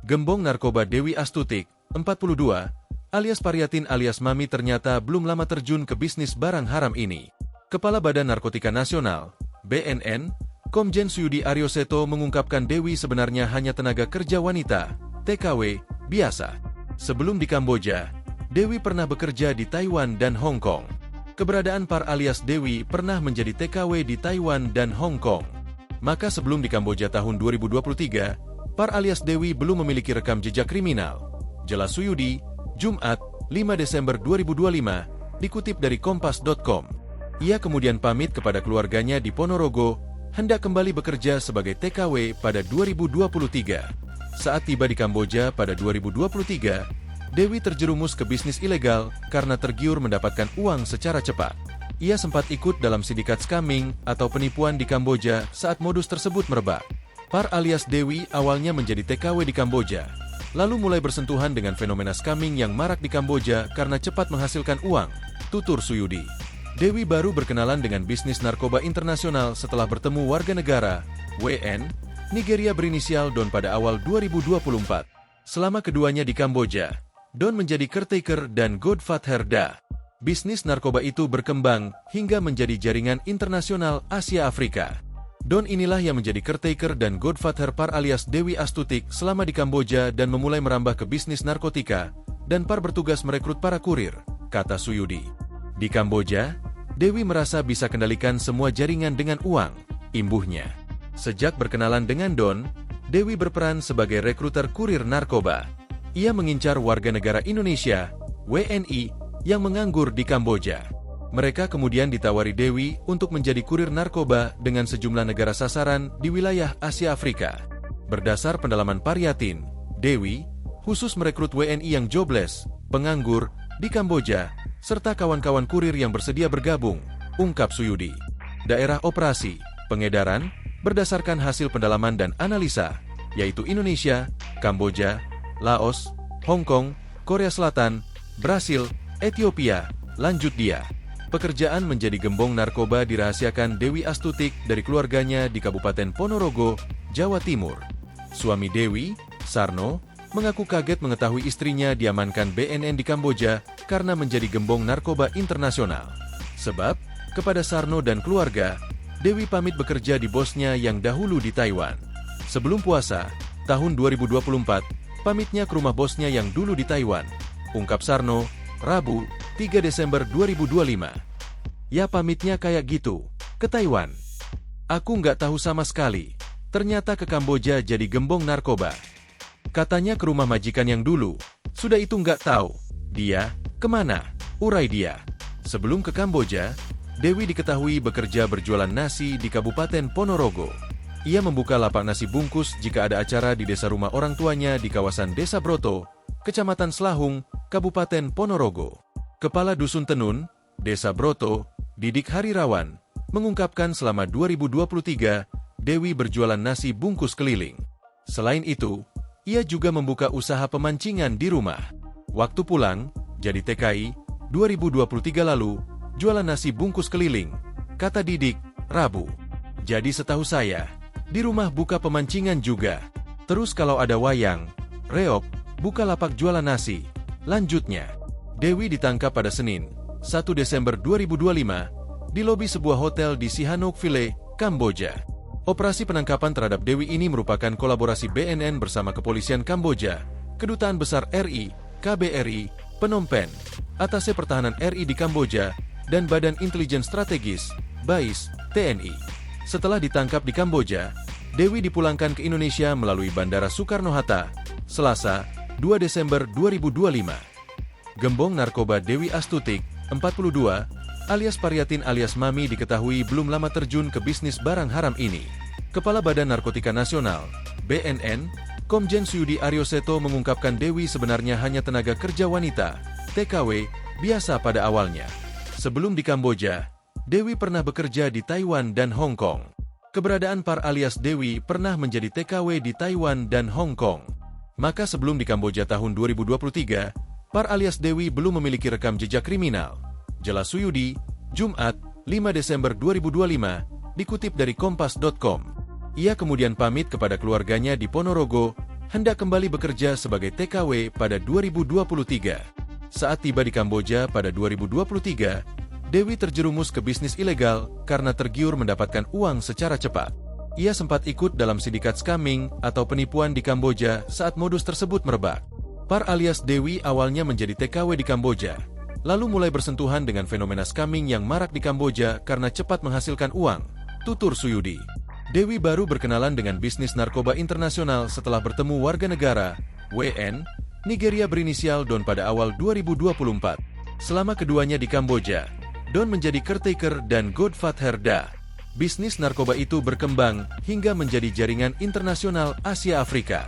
Gembong narkoba Dewi Astutik, 42, alias Paryatin alias Mami ternyata belum lama terjun ke bisnis barang haram ini. Kepala Badan Narkotika Nasional, BNN, Komjen Suyudi Aryoseto mengungkapkan Dewi sebenarnya hanya tenaga kerja wanita, TKW, biasa. Sebelum di Kamboja, Dewi pernah bekerja di Taiwan dan Hong Kong. Keberadaan Par alias Dewi pernah menjadi TKW di Taiwan dan Hong Kong. Maka sebelum di Kamboja tahun 2023, Par alias Dewi belum memiliki rekam jejak kriminal. Jelas Suyudi, Jumat, 5 Desember 2025, dikutip dari Kompas.com. Ia kemudian pamit kepada keluarganya di Ponorogo, hendak kembali bekerja sebagai TKW pada 2023. Saat tiba di Kamboja pada 2023, Dewi terjerumus ke bisnis ilegal karena tergiur mendapatkan uang secara cepat. Ia sempat ikut dalam sindikat scamming atau penipuan di Kamboja saat modus tersebut merebak. Par alias Dewi awalnya menjadi TKW di Kamboja, lalu mulai bersentuhan dengan fenomena scamming yang marak di Kamboja karena cepat menghasilkan uang, tutur Suyudi. Dewi baru berkenalan dengan bisnis narkoba internasional setelah bertemu warga negara, WN, Nigeria berinisial Don pada awal 2024. Selama keduanya di Kamboja, Don menjadi caretaker dan godfather Da. Bisnis narkoba itu berkembang hingga menjadi jaringan internasional Asia Afrika. Don inilah yang menjadi caretaker dan godfather Par alias Dewi Astutik selama di Kamboja dan memulai merambah ke bisnis narkotika, dan Par bertugas merekrut para kurir, kata Suyudi. Di Kamboja, Dewi merasa bisa kendalikan semua jaringan dengan uang, imbuhnya. Sejak berkenalan dengan Don, Dewi berperan sebagai rekruter kurir narkoba. Ia mengincar warga negara Indonesia, WNI, yang menganggur di Kamboja. Mereka kemudian ditawari Dewi untuk menjadi kurir narkoba dengan sejumlah negara sasaran di wilayah Asia Afrika. Berdasar pendalaman Paryatin, Dewi khusus merekrut WNI yang jobless, penganggur, di Kamboja, serta kawan-kawan kurir yang bersedia bergabung, ungkap Suyudi. Daerah operasi, pengedaran, berdasarkan hasil pendalaman dan analisa, yaitu Indonesia, Kamboja, Laos, Hong Kong, Korea Selatan, Brasil, Ethiopia, lanjut dia. Pekerjaan menjadi gembong narkoba dirahasiakan Dewi Astutik dari keluarganya di Kabupaten Ponorogo, Jawa Timur. Suami Dewi, Sarno, mengaku kaget mengetahui istrinya diamankan BNN di Kamboja karena menjadi gembong narkoba internasional. Sebab, kepada Sarno dan keluarga, Dewi pamit bekerja di bosnya yang dahulu di Taiwan. Sebelum puasa, tahun 2024, pamitnya ke rumah bosnya yang dulu di Taiwan, ungkap Sarno, Rabu, 3 Desember 2025. Ya pamitnya kayak gitu, ke Taiwan. Aku nggak tahu sama sekali, ternyata ke Kamboja jadi gembong narkoba. Katanya ke rumah majikan yang dulu, sudah itu nggak tahu. Dia, kemana? Urai dia. Sebelum ke Kamboja, Dewi diketahui bekerja berjualan nasi di Kabupaten Ponorogo. Ia membuka lapak nasi bungkus jika ada acara di desa rumah orang tuanya di kawasan Desa Broto, Kecamatan Selahung, Kabupaten Ponorogo. Kepala Dusun Tenun, Desa Broto, Didik Harirawan, mengungkapkan selama 2023, Dewi berjualan nasi bungkus keliling. Selain itu, ia juga membuka usaha pemancingan di rumah. Waktu pulang, jadi TKI, 2023 lalu, jualan nasi bungkus keliling, kata Didik, Rabu. Jadi setahu saya, di rumah buka pemancingan juga. Terus kalau ada wayang, reok, buka lapak jualan nasi. Lanjutnya, Dewi ditangkap pada Senin, 1 Desember 2025, di lobi sebuah hotel di Sihanoukville, Kamboja. Operasi penangkapan terhadap Dewi ini merupakan kolaborasi BNN bersama Kepolisian Kamboja, Kedutaan Besar RI, KBRI, Phnom Penh, Atase Pertahanan RI di Kamboja, dan Badan Intelijen Strategis, BAIS, TNI. Setelah ditangkap di Kamboja, Dewi dipulangkan ke Indonesia melalui Bandara Soekarno-Hatta, Selasa, 2 Desember 2025. Gembong narkoba Dewi Astutik, 42, alias Paryatin alias Mami diketahui belum lama terjun ke bisnis barang haram ini. Kepala Badan Narkotika Nasional, BNN, Komjen Suyudi Aryoseto mengungkapkan Dewi sebenarnya hanya tenaga kerja wanita, TKW, biasa pada awalnya. Sebelum di Kamboja, Dewi pernah bekerja di Taiwan dan Hong Kong. Keberadaan Par alias Dewi pernah menjadi TKW di Taiwan dan Hong Kong. Maka sebelum di Kamboja tahun 2023, Par alias Dewi belum memiliki rekam jejak kriminal. Jelas Suyudi, Jumat, 5 Desember 2025, dikutip dari Kompas.com. Ia kemudian pamit kepada keluarganya di Ponorogo, hendak kembali bekerja sebagai TKW pada 2023. Saat tiba di Kamboja pada 2023, Dewi terjerumus ke bisnis ilegal karena tergiur mendapatkan uang secara cepat. Ia sempat ikut dalam sindikat scamming atau penipuan di Kamboja saat modus tersebut merebak. Par alias Dewi awalnya menjadi TKW di Kamboja, lalu mulai bersentuhan dengan fenomena scamming yang marak di Kamboja karena cepat menghasilkan uang, tutur Suyudi. Dewi baru berkenalan dengan bisnis narkoba internasional setelah bertemu warga negara, WN, Nigeria berinisial Don pada awal 2024. Selama keduanya di Kamboja, Don menjadi caretaker dan godfather Da. Bisnis narkoba itu berkembang hingga menjadi jaringan internasional Asia Afrika.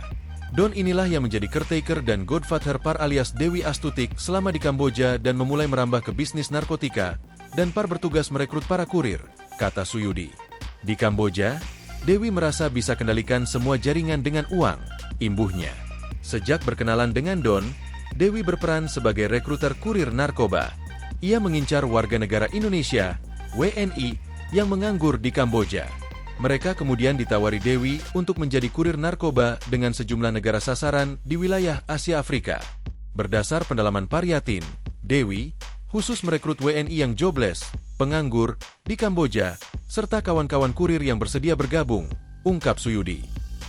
Don inilah yang menjadi caretaker dan godfather Par alias Dewi Astutik selama di Kamboja dan memulai merambah ke bisnis narkotika, dan Par bertugas merekrut para kurir, kata Suyudi. Di Kamboja, Dewi merasa bisa kendalikan semua jaringan dengan uang, imbuhnya. Sejak berkenalan dengan Don, Dewi berperan sebagai rekruter kurir narkoba. Ia mengincar warga negara Indonesia, WNI, yang menganggur di Kamboja. Mereka kemudian ditawari Dewi untuk menjadi kurir narkoba dengan sejumlah negara sasaran di wilayah Asia Afrika. Berdasar pendalaman Paryatin, Dewi khusus merekrut WNI yang jobless, penganggur, di Kamboja, serta kawan-kawan kurir yang bersedia bergabung, ungkap Suyudi.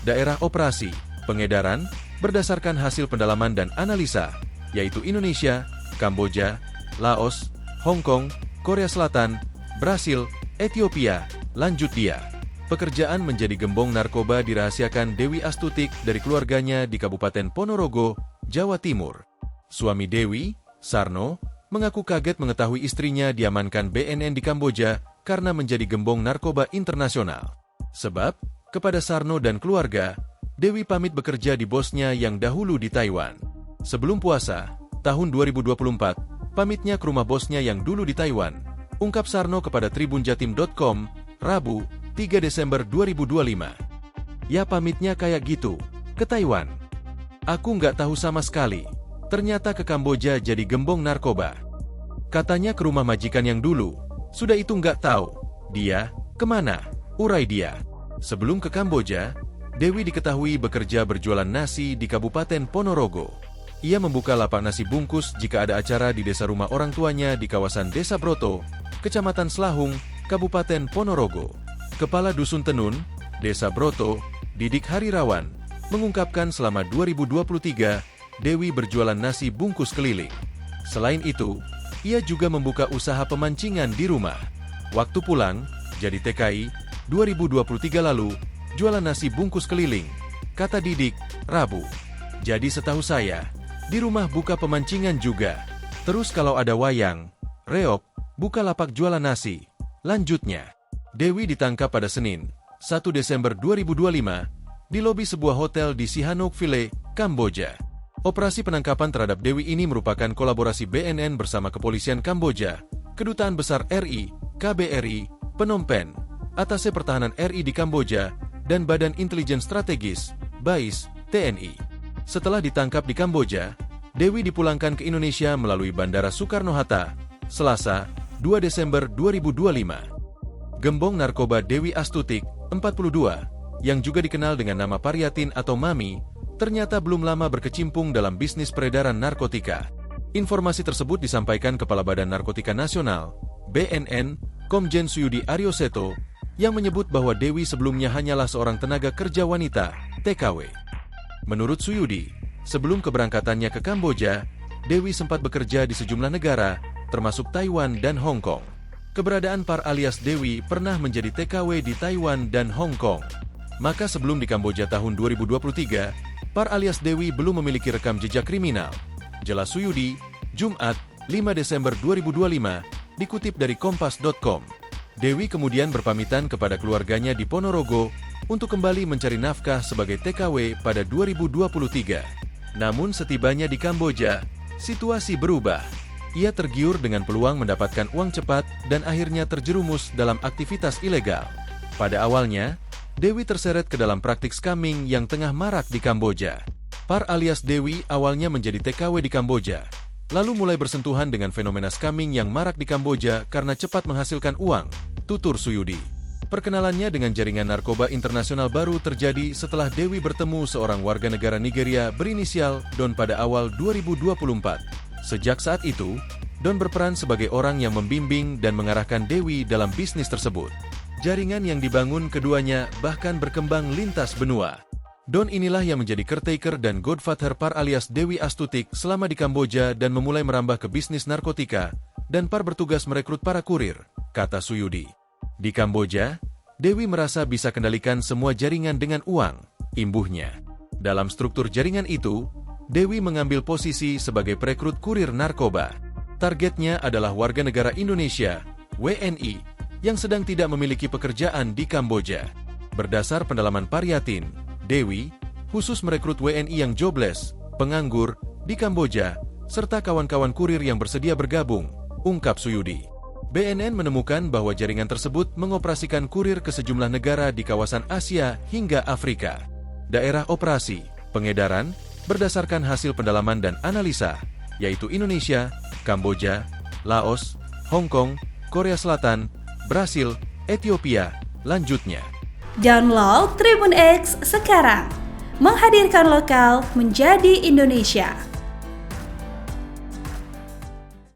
Daerah operasi, pengedaran, berdasarkan hasil pendalaman dan analisa, yaitu Indonesia, Kamboja, Laos, Hong Kong, Korea Selatan, Brasil, Ethiopia, lanjut dia. Pekerjaan menjadi gembong narkoba dirahasiakan Dewi Astutik dari keluarganya di Kabupaten Ponorogo, Jawa Timur. Suami Dewi, Sarno, mengaku kaget mengetahui istrinya diamankan BNN di Kamboja karena menjadi gembong narkoba internasional. Sebab, kepada Sarno dan keluarga, Dewi pamit bekerja di bosnya yang dahulu di Taiwan. Sebelum puasa, tahun 2024, pamitnya ke rumah bosnya yang dulu di Taiwan, ungkap Sarno kepada tribunjatim.com, Rabu, 3 Desember 2025. Ya pamitnya kayak gitu, ke Taiwan. Aku nggak tahu sama sekali. Ternyata ke Kamboja jadi gembong narkoba. Katanya ke rumah majikan yang dulu. Sudah itu nggak tahu. Dia, kemana? Urai dia. Sebelum ke Kamboja, Dewi diketahui bekerja berjualan nasi di Kabupaten Ponorogo. Ia membuka lapak nasi bungkus jika ada acara di desa rumah orang tuanya di kawasan Desa Broto, Kecamatan Selahung, Kabupaten Ponorogo. Kepala Dusun Tenun, Desa Broto, Didik Harirawan, mengungkapkan selama 2023, Dewi berjualan nasi bungkus keliling. Selain itu, ia juga membuka usaha pemancingan di rumah. Waktu pulang, jadi TKI, 2023 lalu, jualan nasi bungkus keliling, kata Didik, Rabu. Jadi setahu saya, di rumah buka pemancingan juga. Terus kalau ada wayang, reok, buka lapak jualan nasi. Lanjutnya, Dewi ditangkap pada Senin, 1 Desember 2025, di lobi sebuah hotel di Sihanouk Ville, Kamboja. Operasi penangkapan terhadap Dewi ini merupakan kolaborasi BNN bersama Kepolisian Kamboja, Kedutaan Besar RI, KBRI, Phnom Penh, Atase Pertahanan RI di Kamboja, dan Badan Intelijen Strategis, BAIS, TNI. Setelah ditangkap di Kamboja, Dewi dipulangkan ke Indonesia melalui Bandara Soekarno-Hatta, Selasa, 2 Desember 2025. Gembong narkoba Dewi Astutik, 42, yang juga dikenal dengan nama Paryatin atau Mami, ternyata belum lama berkecimpung dalam bisnis peredaran narkotika. Informasi tersebut disampaikan Kepala Badan Narkotika Nasional, BNN, Komjen Suyudi Aryoseto, yang menyebut bahwa Dewi sebelumnya hanyalah seorang tenaga kerja wanita, TKW. Menurut Suyudi, sebelum keberangkatannya ke Kamboja, Dewi sempat bekerja di sejumlah negara, termasuk Taiwan dan Hong Kong. Keberadaan Par alias Dewi pernah menjadi TKW di Taiwan dan Hong Kong. Maka sebelum di Kamboja tahun 2023, Par alias Dewi belum memiliki rekam jejak kriminal. Jelas Suyudi, Jumat, 5 Desember 2025, dikutip dari Kompas.com. Dewi kemudian berpamitan kepada keluarganya di Ponorogo untuk kembali mencari nafkah sebagai TKW pada 2023. Namun setibanya di Kamboja, situasi berubah. Ia tergiur dengan peluang mendapatkan uang cepat dan akhirnya terjerumus dalam aktivitas ilegal. Pada awalnya, Dewi terseret ke dalam praktik scamming yang tengah marak di Kamboja. Par alias Dewi awalnya menjadi TKW di Kamboja, lalu mulai bersentuhan dengan fenomena scamming yang marak di Kamboja karena cepat menghasilkan uang, tutur Suyudi. Perkenalannya dengan jaringan narkoba internasional baru terjadi setelah Dewi bertemu seorang warga negara Nigeria berinisial Don pada awal 2024. Sejak saat itu, Don berperan sebagai orang yang membimbing dan mengarahkan Dewi dalam bisnis tersebut. Jaringan yang dibangun keduanya bahkan berkembang lintas benua. Don inilah yang menjadi caretaker dan godfather par alias Dewi Astutik selama di Kamboja dan memulai merambah ke bisnis narkotika, dan par bertugas merekrut para kurir, kata Suyudi. Di Kamboja, Dewi merasa bisa kendalikan semua jaringan dengan uang, imbuhnya. Dalam struktur jaringan itu, Dewi mengambil posisi sebagai perekrut kurir narkoba. Targetnya adalah warga negara Indonesia, WNI, yang sedang tidak memiliki pekerjaan di Kamboja. Berdasar pendalaman Paryatin, Dewi khusus merekrut WNI yang jobless, penganggur, di Kamboja, serta kawan-kawan kurir yang bersedia bergabung, ungkap Suyudi. BNN menemukan bahwa jaringan tersebut mengoperasikan kurir ke sejumlah negara di kawasan Asia hingga Afrika. Daerah operasi, pengedaran, berdasarkan hasil pendalaman dan analisa, yaitu Indonesia, Kamboja, Laos, Hong Kong, Korea Selatan, Brasil, Ethiopia, lanjutnya. Download Tribun X sekarang, menghadirkan lokal menjadi Indonesia.